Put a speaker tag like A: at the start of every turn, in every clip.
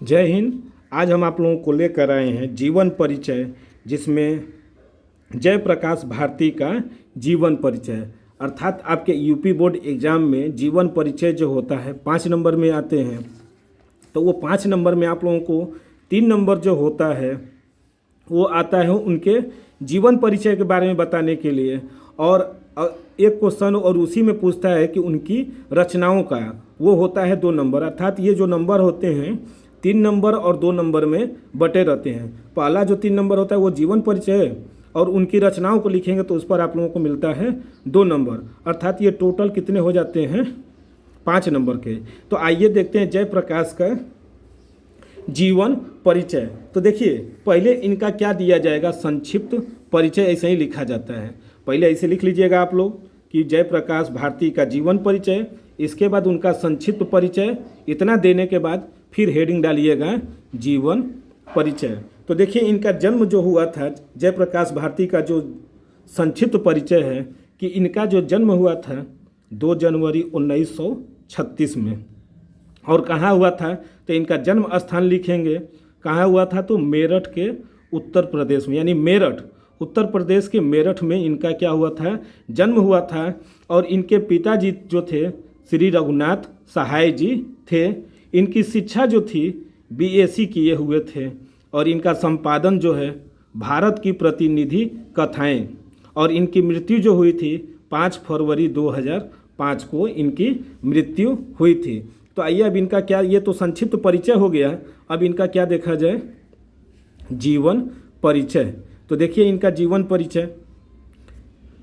A: जय हिंद। आज हम आप लोगों को लेकर आए हैं जीवन परिचय, जिसमें जयप्रकाश भारती का जीवन परिचय। अर्थात आपके यूपी बोर्ड एग्ज़ाम में जीवन परिचय जो होता है 5 नंबर में आते हैं, तो वो 5 नंबर में आप लोगों को 3 नंबर जो होता है वो आता है उनके जीवन परिचय के बारे में बताने के लिए। और एक क्वेश्चन और उसी में पूछता है कि उनकी रचनाओं का, वो होता है 2 नंबर। अर्थात ये जो नंबर होते हैं 3 नंबर और 2 नंबर में बटे रहते हैं। पहला जो 3 नंबर होता है वो जीवन परिचय, और उनकी रचनाओं को लिखेंगे तो उस पर आप लोगों को मिलता है 2 नंबर। अर्थात ये टोटल कितने हो जाते हैं 5 नंबर के। तो आइए देखते हैं जयप्रकाश का जीवन परिचय। तो देखिए पहले इनका क्या दिया जाएगा, संक्षिप्त परिचय ऐसे ही लिखा जाता है। पहले ऐसे लिख लीजिएगा आप लोग कि जयप्रकाश भारती का जीवन परिचय, इसके बाद उनका संक्षिप्त परिचय। इतना देने के बाद फिर हेडिंग डालिएगा जीवन परिचय। तो देखिए इनका जन्म जो हुआ था, जयप्रकाश भारती का जो संक्षिप्त परिचय है कि इनका जो जन्म हुआ था 2 जनवरी 1936 में। और कहाँ हुआ था, तो इनका जन्म स्थान लिखेंगे कहाँ हुआ था, तो मेरठ के उत्तर प्रदेश में, यानी मेरठ उत्तर प्रदेश के मेरठ में इनका क्या हुआ था, जन्म हुआ था। और इनके पिताजी जो थे श्री रघुनाथ सहाय जी थे। इनकी शिक्षा जो थी बीएससी किए हुए थे, और इनका संपादन जो है भारत की प्रतिनिधि कथाएं। और इनकी मृत्यु जो हुई थी 5 फरवरी 2005 को इनकी मृत्यु हुई थी। तो आइए अब इनका क्या, ये तो संक्षिप्त परिचय हो गया, अब इनका क्या देखा जाए, जीवन परिचय। तो देखिए इनका जीवन परिचय।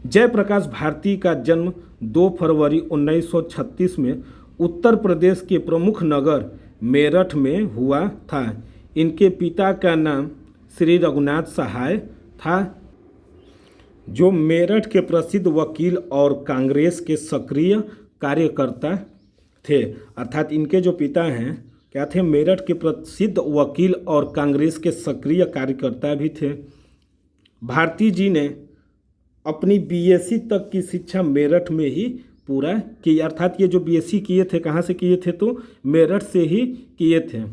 A: जयप्रकाश भारती का जन्म 2 फरवरी 1936 में उत्तर प्रदेश के प्रमुख नगर मेरठ में हुआ था। इनके पिता का नाम श्री रघुनाथ सहाय था, जो मेरठ के प्रसिद्ध वकील और कांग्रेस के सक्रिय कार्यकर्ता थे। अर्थात इनके जो पिता हैं क्या थे, मेरठ के प्रसिद्ध वकील और कांग्रेस के सक्रिय कार्यकर्ता भी थे। भारती जी ने अपनी बीएससी तक की शिक्षा मेरठ में ही पूरा की। अर्थात ये जो बीएससी किए थे कहाँ से किए थे, तो मेरठ से ही किए थे।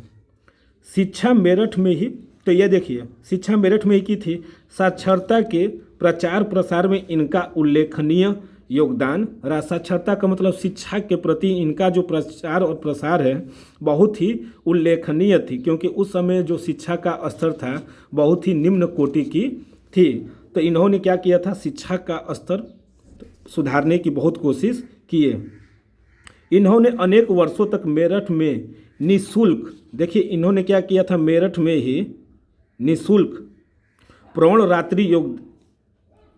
A: शिक्षा मेरठ में ही, तो ये देखिए शिक्षा मेरठ में ही की थी। साक्षरता के प्रचार प्रसार में इनका उल्लेखनीय योगदान रहा। साक्षरता का मतलब शिक्षा के प्रति इनका जो प्रचार और प्रसार है बहुत ही उल्लेखनीय थी, क्योंकि उस समय जो शिक्षा का स्तर था बहुत ही निम्न कोटि की थी। तो इन्होंने क्या किया था, शिक्षा का स्तर सुधारने की बहुत कोशिश किए। इन्होंने अनेक वर्षों तक मेरठ में निःशुल्क, देखिए इन्होंने क्या किया था, मेरठ में ही निःशुल्क प्रौढ़ रात्रि योग,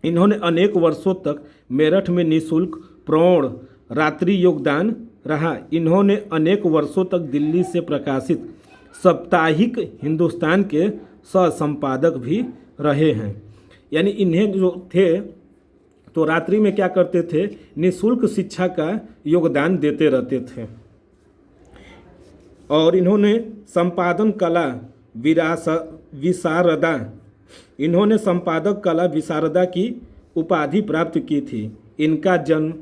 A: इन्होंने अनेक वर्षों तक मेरठ में निःशुल्क प्रौढ़ रात्रि योगदान रहा। इन्होंने अनेक वर्षों तक दिल्ली से प्रकाशित साप्ताहिक हिंदुस्तान के सह संपादक भी रहे हैं। यानी इन्हें जो थे तो रात्रि में क्या करते थे, निःशुल्क शिक्षा का योगदान देते रहते थे। और इन्होंने संपादन कला विशारदा, इन्होंने संपादक कला विशारदा की उपाधि प्राप्त की थी। इनका जन्म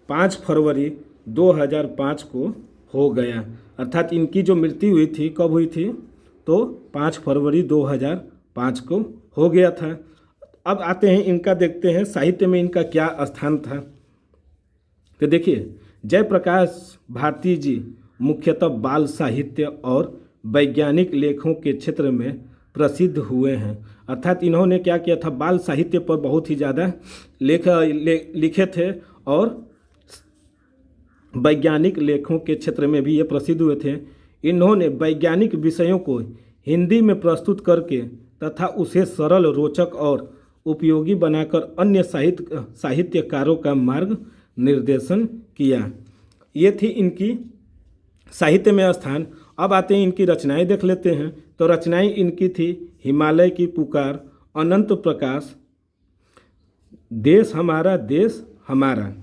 A: 5 फरवरी 2005 को हो गया। अर्थात इनकी जो मृत्यु हुई थी कब हुई थी, तो 5 फरवरी 2005 को हो गया था। अब आते हैं इनका, देखते हैं साहित्य में इनका क्या स्थान था। तो देखिए जयप्रकाश भारती जी मुख्यतः बाल साहित्य और वैज्ञानिक लेखों के क्षेत्र में प्रसिद्ध हुए हैं। अर्थात इन्होंने क्या किया था, बाल साहित्य पर बहुत ही ज़्यादा लिखे थे, और वैज्ञानिक लेखों के क्षेत्र में भी ये प्रसिद्ध हुए थे। इन्होंने वैज्ञानिक विषयों को हिंदी में प्रस्तुत करके तथा उसे सरल, रोचक और उपयोगी बनाकर अन्य साहित्यकारों का मार्ग निर्देशन किया। ये थी इनकी साहित्य में स्थान। अब आते हैं इनकी रचनाएं देख लेते हैं। तो रचनाएं इनकी थी हिमालय की पुकार, अनंत प्रकाश, देश हमारा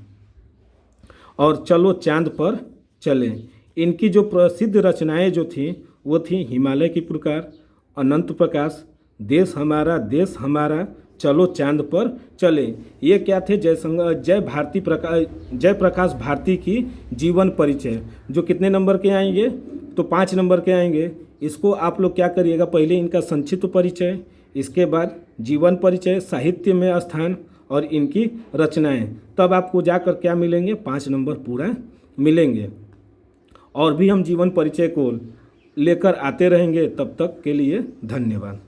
A: और चलो चांद पर चले। इनकी जो प्रसिद्ध रचनाएं जो थी वो थी हिमालय की पुकार, अनंत प्रकाश, देश हमारा, चलो चांद पर चले। ये क्या थे, जयप्रकाश भारती की जीवन परिचय, जो कितने नंबर के आएंगे, तो 5 नंबर के आएंगे। इसको आप लोग क्या करिएगा, पहले इनका संक्षिप्त परिचय, इसके बाद जीवन परिचय, साहित्य में स्थान और इनकी रचनाएं, तब आपको जाकर क्या मिलेंगे, 5 नंबर पूरा मिलेंगे। और भी हम जीवन परिचय को लेकर आते रहेंगे, तब तक के लिए धन्यवाद।